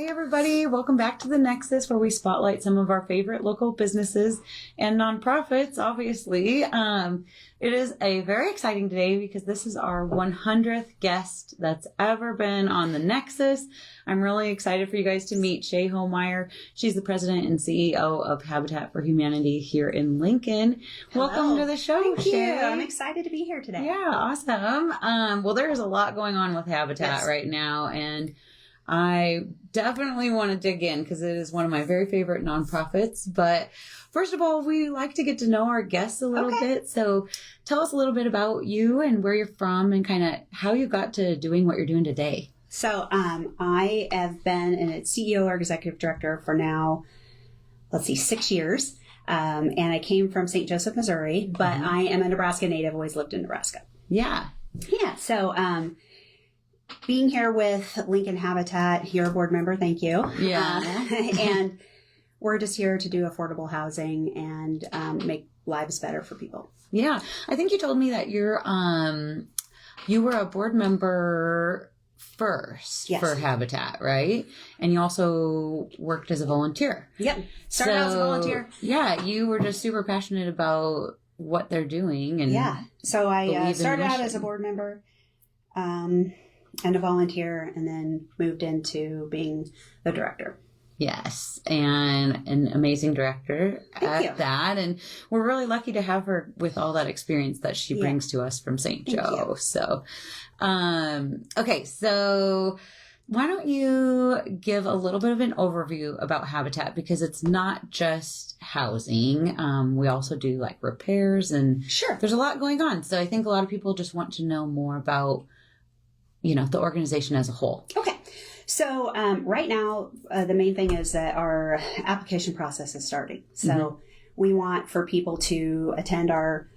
Hey everybody, welcome back to the Nexus, where we spotlight some of our favorite local businesses and nonprofits, obviously. It is a very exciting day because this is our 100th guest that's ever been on the Nexus. I'm really excited for you guys to meet Shay Homeyer. She's the president and CEO of Habitat for Humanity here in Lincoln. Hello. Welcome to the show, Thank Shay. you. I'm excited to be here today. Yeah, awesome. Well, there's a lot going on with Habitat right now, and I definitely want to dig in because it is one of my very favorite nonprofits. But first of all, we like to get to know our guests a little bit. So tell us a little bit about you and where you're from and kind of how you got to doing what you're doing today. So I have been a CEO or executive director for now, 6 years. And I came from St. Joseph, Missouri, but I am a Nebraska native, always lived in Nebraska. Yeah. Yeah. So being here with Lincoln Habitat, you're a board member, thank you. Yeah. And we're just here to do affordable housing and make lives better for people. Yeah. I think you told me that you were a board member first for Habitat, right? And you also worked as a volunteer. Yep. Started out as a volunteer. Yeah. You were just super passionate about what they're doing. And yeah. So I started out as a board member and a volunteer, and then moved into being the director. Yes, and an amazing director at that. And we're really lucky to have her with all that experience that she brings to us from St. Joe. So, okay, so why don't you give a little bit of an overview about Habitat, because it's not just housing. We also do like repairs, and there's a lot going on. So I think a lot of people just want to know more about, the organization as a whole. Okay. So right now, the main thing is that our application process is starting. So we want for people to attend our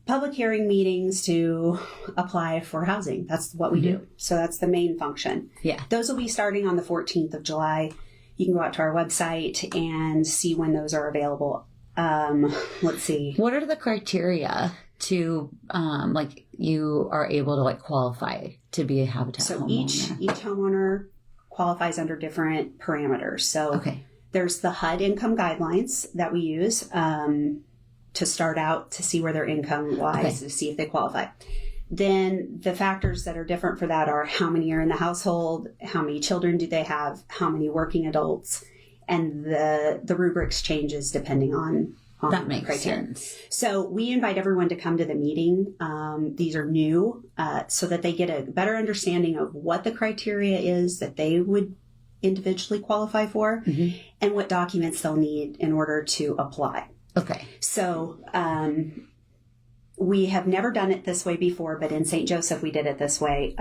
public hearing meetings to apply for housing. That's what we do. So that's the main function. Yeah. Those will be starting on the 14th of July. You can go out to our website and see when those are available. Let's see. What are the criteria to you are able to qualify to be a Habitat homeowner? So each homeowner qualifies under different parameters. So there's the HUD income guidelines that we use to start out to see where their income lies, to see if they qualify. Then the factors that are different for that are how many are in the household, how many children do they have, how many working adults, and the rubrics changes depending on that makes criteria. sense. So we invite everyone to come to the meeting. These are new, so that they get a better understanding of what the criteria is that they would individually qualify for and what documents they'll need in order to apply. Okay. So we have never done it this way before, but in St. Joseph we did it this way.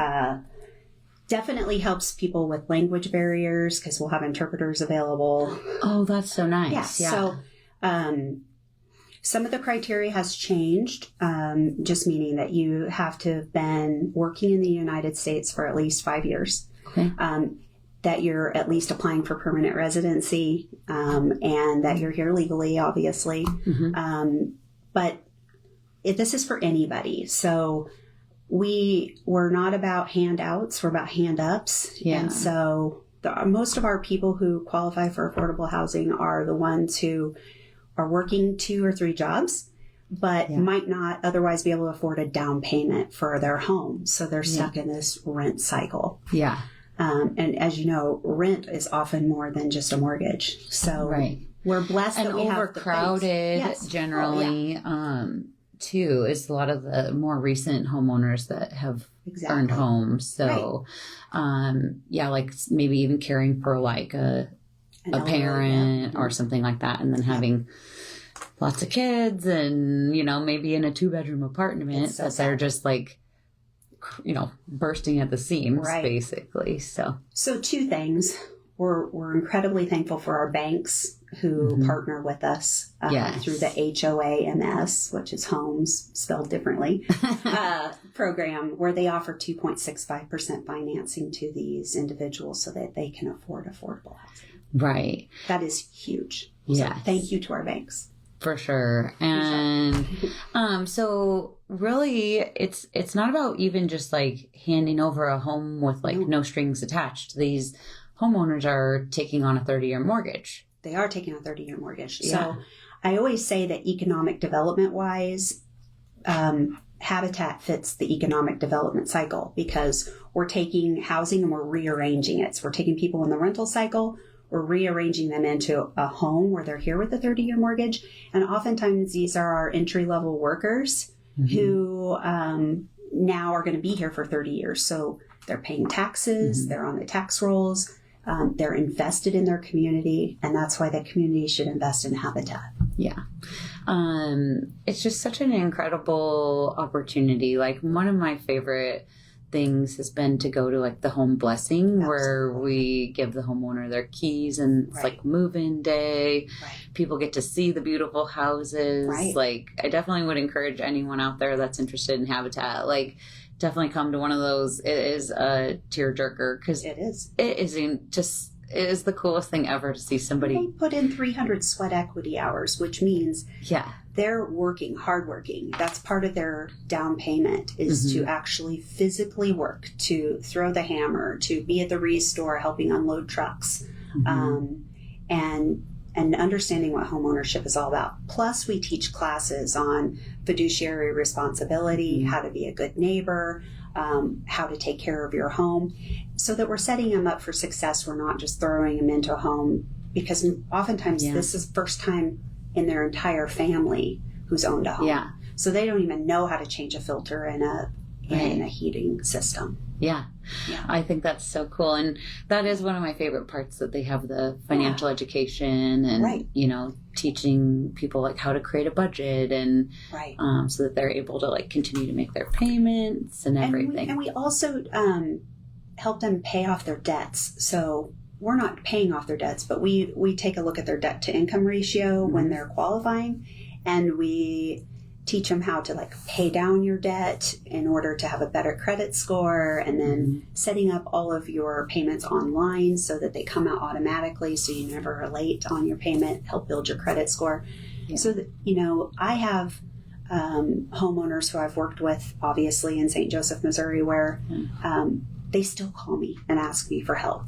Definitely helps people with language barriers because we'll have interpreters available. Oh, that's so nice. Yeah. So some of the criteria has changed, just meaning that you have to have been working in the United States for at least 5 years, that you're at least applying for permanent residency, and that you're here legally, obviously. But this is for anybody. So we're not about handouts, we're about hand-ups. Yeah. And so most of our people who qualify for affordable housing are the ones who are working 2 or 3 jobs, but might not otherwise be able to afford a down payment for their home. So they're stuck in this rent cycle. Yeah. And as you know, rent is often more than just a mortgage. So we're blessed and that we overcrowded have the generally, too, is a lot of the more recent homeowners that have earned homes. So, like maybe even caring for a parent or something like that, and then having lots of kids and, maybe in a 2-bedroom apartment that they're just bursting at the seams, basically. So 2 things. We're incredibly thankful for our banks who partner with us through the HOAMS, which is homes spelled differently, program where they offer 2.65% financing to these individuals so that they can afford affordable housing. Right. That is huge. Yeah. So thank you to our banks. For sure. And so really it's not about even just handing over a home with no strings attached. These homeowners are taking on a 30-year mortgage. They are taking on a 30-year mortgage. Yeah. So I always say that economic development wise, Habitat fits the economic development cycle, because we're taking housing and we're rearranging it. So we're taking people in the rental cycle, we're rearranging them into a home where they're here with a 30-year mortgage. And oftentimes these are our entry-level workers who now are going to be here for 30 years. So they're paying taxes, they're on the tax rolls, they're invested in their community, and that's why the community should invest in Habitat. Yeah. It's just such an incredible opportunity. Like, one of my favorite things has been to go to like the home blessing where we give the homeowner their keys, and it's like move-in day. People get to see the beautiful houses. Like, I definitely would encourage anyone out there that's interested in Habitat, like, definitely come to one of those. It is a tearjerker, because it is the coolest thing ever to see somebody. They put in 300 sweat equity hours, which means they're working, hardworking. That's part of their down payment, is to actually physically work, to throw the hammer, to be at the restore helping unload trucks, and understanding what homeownership is all about. Plus, we teach classes on fiduciary responsibility, how to be a good neighbor, how to take care of your home, so that we're setting them up for success. We're not just throwing them into a home, because oftentimes this is the first time in their entire family who's owned a home. So they don't even know how to change a filter in a heating system. I think that's so cool. And that is one of my favorite parts, that they have the financial education and, you know, teaching people like how to create a budget, and so that they're able to like continue to make their payments and everything. And we also help them pay off their debts. So we're not paying off their debts, but we take a look at their debt to income ratio when they're qualifying, and we teach them how to like pay down your debt in order to have a better credit score, and then setting up all of your payments online so that they come out automatically, so you never are late on your payment, help build your credit score. So that, you know, I have homeowners who I've worked with, obviously in St. Joseph, Missouri, where they still call me and ask me for help.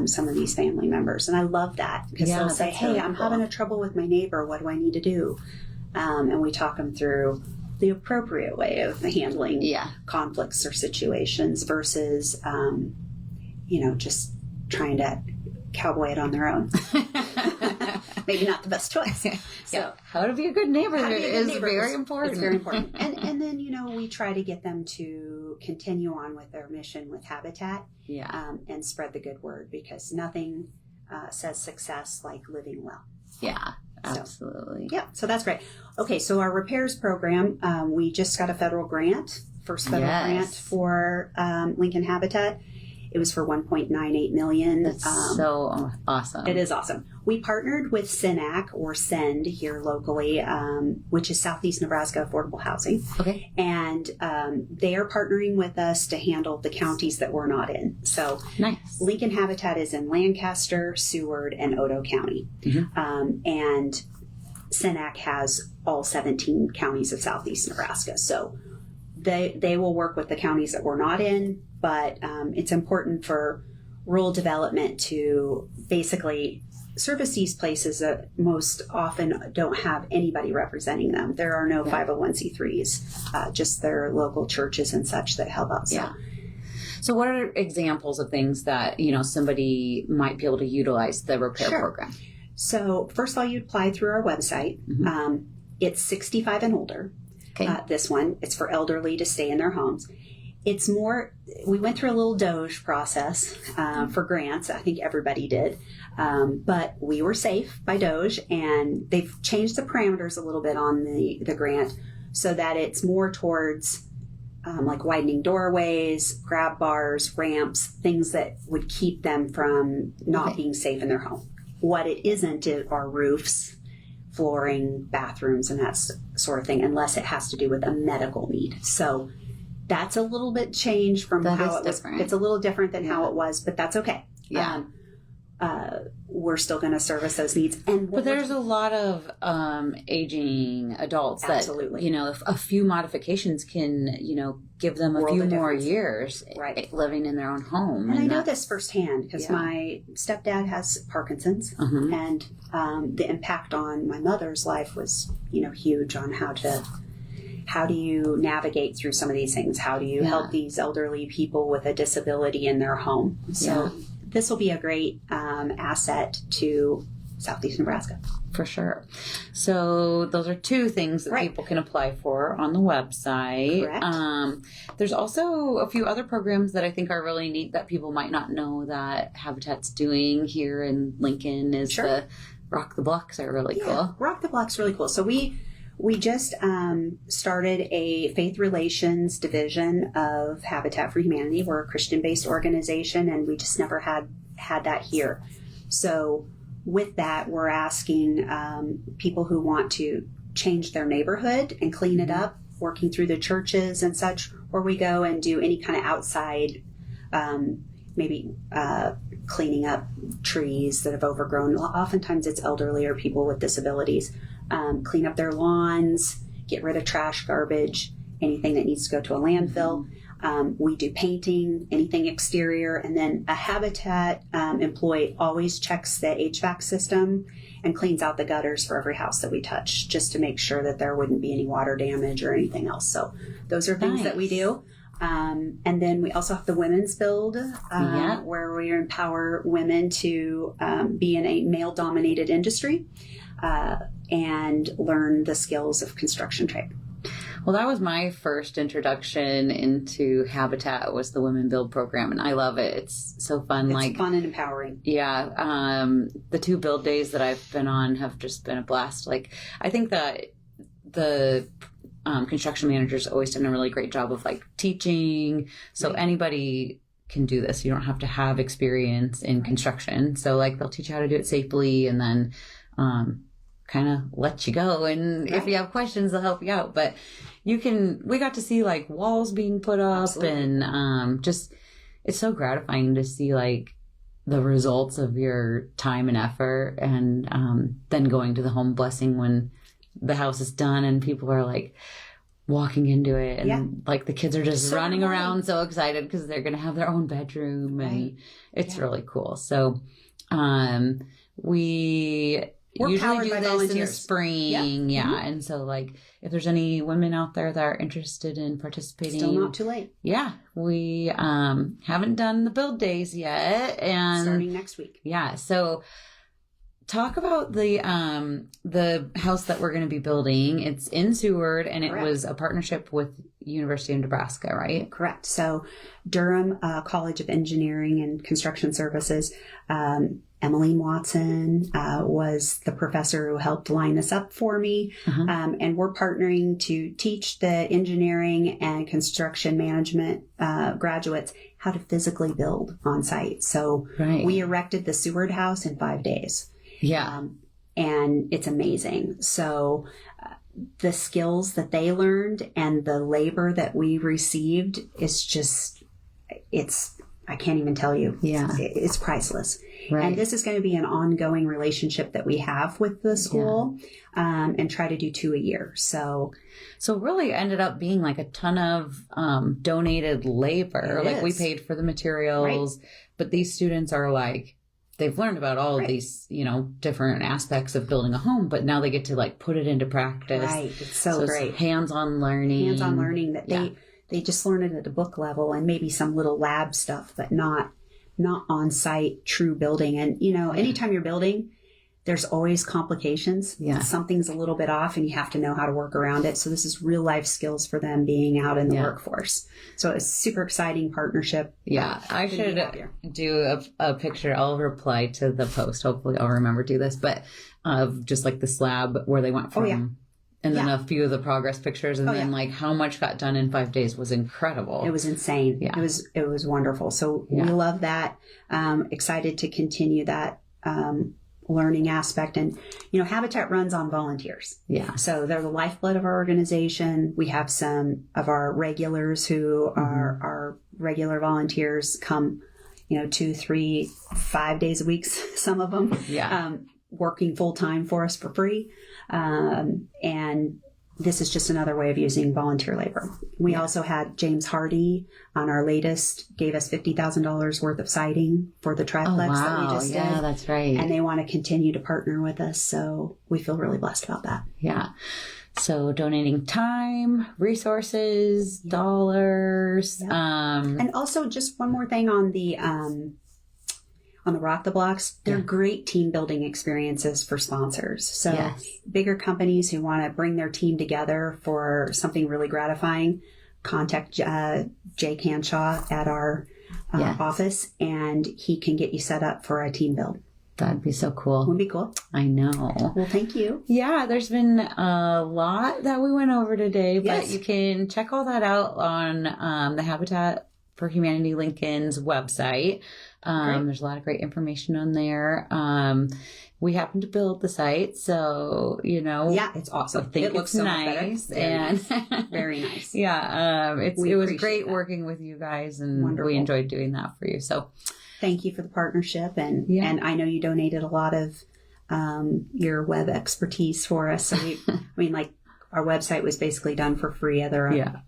Some of these family members, and I love that, because they'll say, hey, really I'm having a trouble with my neighbor, what do I need to do? And we talk them through the appropriate way of handling conflicts or situations versus, you know, just trying to cowboy it on their own. Maybe not the best choice. So how to be a good neighbor is very important. It's very important. And then, you know, we try to get them to continue on with their mission with Habitat and spread the good word, because nothing says success like living well. Absolutely. So that's great. Okay, so our repairs program, we just got a federal grant, first federal grant for Lincoln Habitat. It was for $1.98 million. That's so awesome. It is awesome. We partnered with SENAC, or SEND here locally, which is Southeast Nebraska Affordable Housing. Okay. And they are partnering with us to handle the counties that we're not in. So Lincoln Habitat is in Lancaster, Seward, and Otoe County. And SENAC has all 17 counties of Southeast Nebraska. So they will work with the counties that we're not in, but it's important for rural development to basically service these places that most often don't have anybody representing them. There are no 501c3s, just their local churches and such that help out. So what are examples of things that, you know, somebody might be able to utilize the repair program? So first of all, you apply through our website. It's 65 and older. This one, it's for elderly to stay in their homes. It's more, we went through a little Doge process for grants. I think everybody did. But we were safe by Doge, and they've changed the parameters a little bit on the grant so that it's more towards like widening doorways, grab bars, ramps, things that would keep them from not being safe in their home. What it isn't are roofs, flooring, bathrooms, and that sort of thing, unless it has to do with a medical need. So that's a little bit changed from how it was. It's a little different than how it was, but that's okay. we're still going to service those needs. But there's a lot of aging adults Absolutely. that, you know, a few modifications can, you know, give them a few more years living in their own home. And I know this firsthand because my stepdad has Parkinson's, and the impact on my mother's life was, you know, huge on how do you navigate through some of these things? How do you help these elderly people with a disability in their home? So this will be a great asset to Southeast Nebraska. For sure. So those are two things that people can apply for on the website. Correct. There's also a few other programs that I think are really neat that people might not know that Habitat's doing here in Lincoln is the Rock the Blocks are really cool. Rock the Blocks really cool. So we just started a faith relations division of Habitat for Humanity. We're a Christian-based organization, and we just never had that here. So with that, we're asking people who want to change their neighborhood and clean it up, working through the churches and such, or we go and do any kind of outside, maybe cleaning up trees that have overgrown. Oftentimes it's elderly or people with disabilities. Clean up their lawns, get rid of trash, garbage, anything that needs to go to a landfill. We do painting, anything exterior, and then a Habitat employee always checks the HVAC system and cleans out the gutters for every house that we touch, just to make sure that there wouldn't be any water damage or anything else. So those are things that we do. And then we also have the Women's Build, where we empower women to be in a male-dominated industry and learn the skills of construction trade. Well, that was my first introduction into Habitat was the Women Build program, and I love it. It's so fun. It's fun and empowering. Yeah. The 2 build days that I've been on have just been a blast. Like, I think that the construction managers always done a really great job of like teaching. So anybody can do this. You don't have to have experience in construction. So like they'll teach you how to do it safely, and then kind of let you go. And if you have questions, they'll help you out. But we got to see like walls being put up and just, it's so gratifying to see like the results of your time and effort, and then going to the home blessing when the house is done and people are like walking into it and like the kids are just running around so excited because they're going to have their own bedroom and it's really cool. So we're usually do this in the spring. And so like if there's any women out there that are interested in participating, still not too late. We haven't done the build days yet, and starting next week. So talk about the house that we're going to be building. It's in Seward, and it was a partnership with University of Nebraska, right? Correct. So Durham College of Engineering and Construction Services, Emmeline Watson was the professor who helped line this up for me. And we're partnering to teach the engineering and construction management graduates how to physically build on site. So we erected the Seward house in 5 days. And it's amazing. So the skills that they learned and the labor that we received is just, I can't even tell you. It's priceless. And this is going to be an ongoing relationship that we have with the school and try to do 2 a year. So really ended up being like a ton of donated labor. Like we paid for the materials, but these students are like, they've learned about all of these, different aspects of building a home, but now they get to like put it into practice. It's so great. It's hands-on learning. That they just learn it at a book level and maybe some little lab stuff, but not on-site true building. And, anytime you're building, there's always complications. Something's a little bit off and you have to know how to work around it. So this is real life skills for them being out in the workforce. So it's a super exciting partnership. I should do a picture. I'll reply to the post. Hopefully I'll remember to do this, but of just like the slab where they went from. And then a few of the progress pictures, and then like how much got done in 5 days was incredible. It was insane. It was wonderful. So we love that. Excited to continue that learning aspect. And, Habitat runs on volunteers. So they're the lifeblood of our organization. We have some of our regulars who are regular volunteers come, 2, 3, 5 days a week, some of them, working full time for us for free. And this is just another way of using volunteer labor. We also had James Hardy on our latest, gave us $50,000 worth of siding for the triplex that we just did. Yeah, that's right. And they want to continue to partner with us. So we feel really blessed about that. Yeah. So donating time, resources, dollars. And also just one more thing on the Rock the Blocks, they're great team building experiences for sponsors. So bigger companies who want to bring their team together for something really gratifying, contact Jake Hanshaw at our office, and he can get you set up for a team build. That'd be so cool. Would be cool. I know. Well, thank you. Yeah, there's been a lot that we went over today, but you can check all that out on the Habitat for Humanity Lincoln's website. There's a lot of great information on there. We happen to build the site, so, it's awesome. I think it looks so nice. And very nice. It was great working with you guys, and we enjoyed doing that for you. So thank you for the partnership. And I know you donated a lot of your web expertise for us. So our website was basically done for free.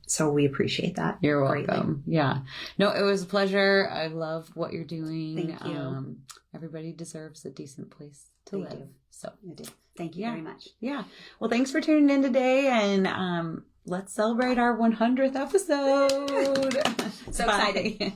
So we appreciate that. You're welcome. Greatly. Yeah. No, it was a pleasure. I love what you're doing. Thank you. Everybody deserves a decent place to live. Do. So I do. Thank you very much. Yeah. Well, thanks for tuning in today, and let's celebrate our 100th episode. So exciting.